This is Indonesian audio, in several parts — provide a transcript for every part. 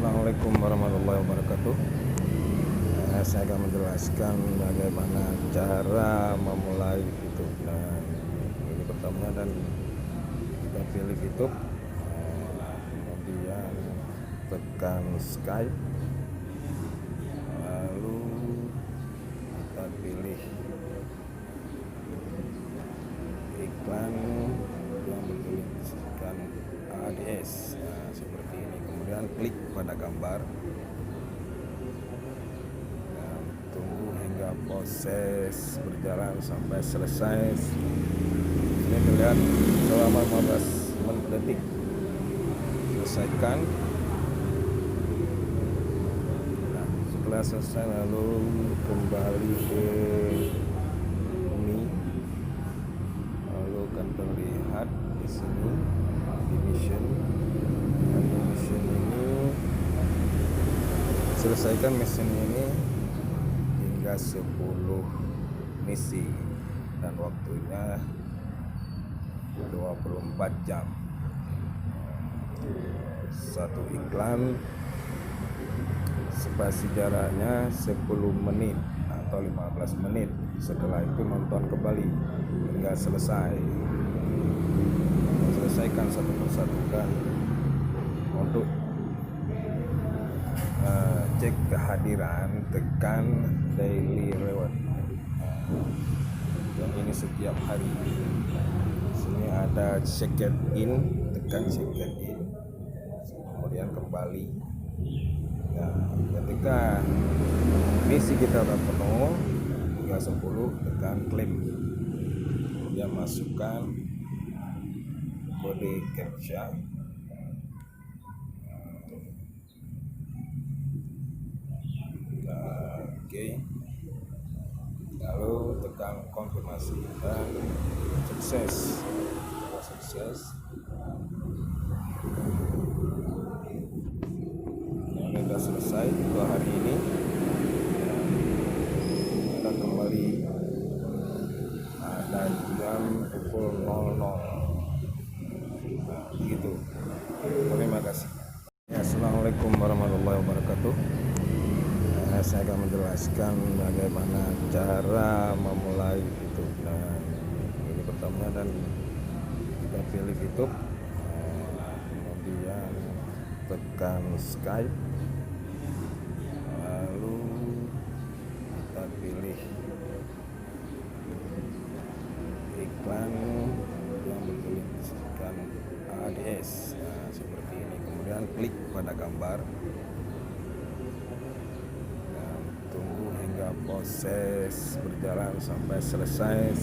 Assalamualaikum warahmatullahi wabarakatuh. Saya akan menjelaskan bagaimana cara memulai YouTube. Dan ini pertama, dan kita pilih YouTube, kemudian tekan Skype, lalu kita pilih iklan yang bertuliskan ADS, seperti ini. Kemudian klik pada gambar dan tunggu hingga proses berjalan sampai selesai. Ini terlihat selama 15 detik. Selesaikan. Nah, setelah selesai lalu kembali ke ini, lalu akan terlihat di sini animation ini. Selesaikan mesin ini hingga 10 misi dan waktunya 24 jam. Satu iklan spasi jaraknya 10 menit atau 15 menit. Setelah itu nonton kembali hingga selesai. Selesaikan satu persatu. Dan untuk cek kehadiran, tekan daily reward. Dan ini setiap hari. Sini ada check in, tekan check in, kemudian kembali. Nah, ketika misi kita sudah penuh hingga 10, tekan klaim, kemudian masukkan kode captcha. Oke. Lalu tekan konfirmasi dan sukses. Ini sudah selesai untuk hari ini. Kita kembali ada jam pukul 00. Begitu. Terima kasih. Assalamualaikum warahmatullahi wabarakatuh. Saya akan menjelaskan bagaimana cara memulai YouTube. Dan ini pertama, dan kita pilih YouTube, kemudian tekan Skype, lalu kita pilih iklan yang bertuliskan ADS, seperti ini. Kemudian klik pada gambar. Proses berjalan sampai selesai.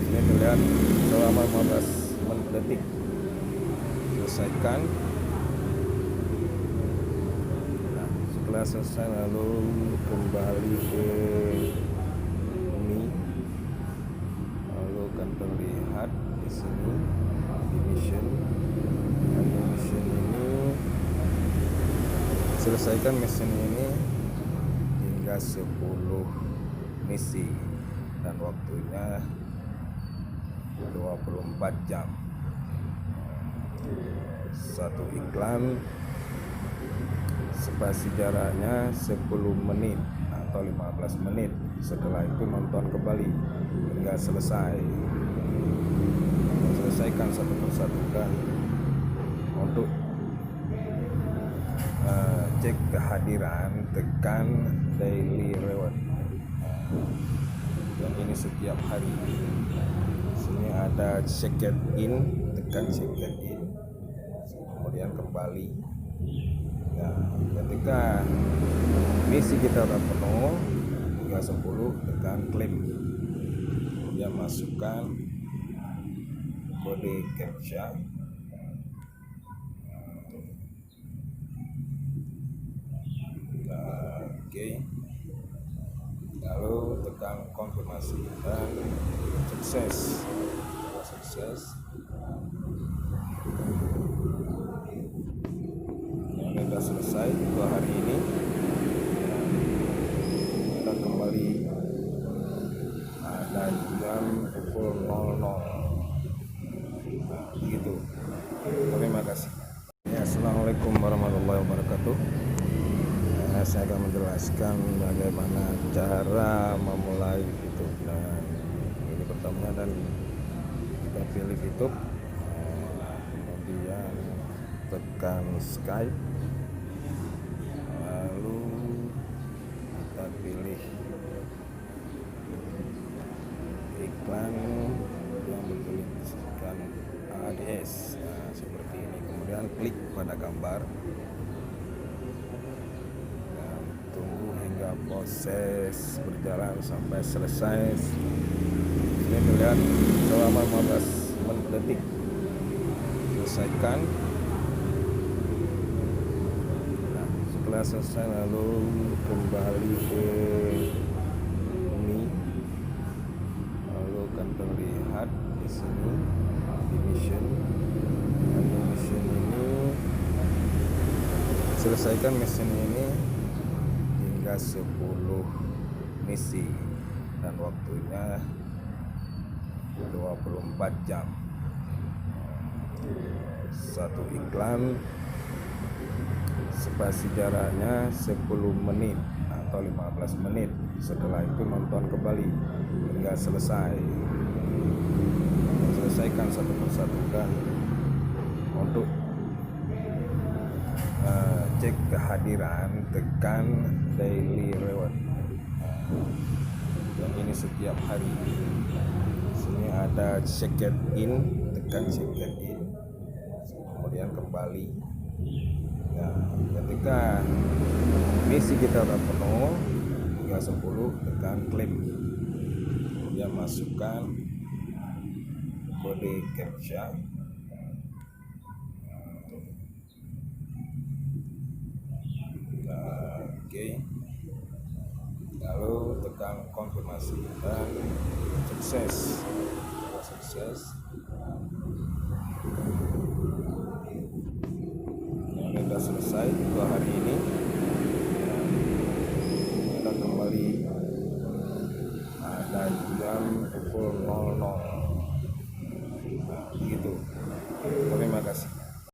Ini terlihat selama 15 detik. Selesaikan. Nah, setelah selesai lalu kembali ke ini, lalu akan terlihat di sini animation ini. Selesaikan mesin ini hingga 10 misi dan waktunya 24 jam. Satu iklan spasi jaraknya 10 menit atau 15 menit. Setelah itu nonton kembali hingga selesai. Selesaikan satu persatu. Dan untuk cek kehadiran, tekan daily reward. Dan ini setiap hari. Sini ada check in, tekan check in, kemudian kembali. Nah, ketika misi kita sudah penuh hingga 10, tekan klaim, kemudian masukkan kode captcha. Oke. Lalu tekan konfirmasi dan sukses. Ini sudah selesai untuk hari ini. Kita kembali ada jam pukul 00. Begitu. Terima kasih. Assalamualaikum warahmatullahi wabarakatuh. itu. Saya akan menjelaskan bagaimana cara memulai YouTube. Nah, ini pertama, dan kita pilih YouTube, kemudian tekan Skype, lalu kita pilih iklan yang bertuliskan ADS, nah, seperti ini. Kemudian klik pada gambar dan tunggu hingga proses berjalan sampai selesai. Ini terlihat selama 15 detik. Selesaikan. Nah, setelah selesai lalu kembali ke ini, lalu akan terlihat di sini mission ini. Selesaikan mission ini hingga 10 misi dan waktunya 24 jam. Satu iklan spasi jaraknya 10 menit atau 15 menit. Setelah itu nonton kembali hingga selesai. Selesaikan satu persatu. Dan untuk cek kehadiran, tekan daily reward, dan ini setiap hari. Sini ada check in, tekan check in, kemudian kembali. Nah, ketika misi kita udah penuh hingga 10, tekan klaim, kemudian masukkan kode captcha. Oke. Lalu tekan konfirmasi dan sukses. Ini sudah selesai untuk hari ini. Kita kembali ada jam pukul 00.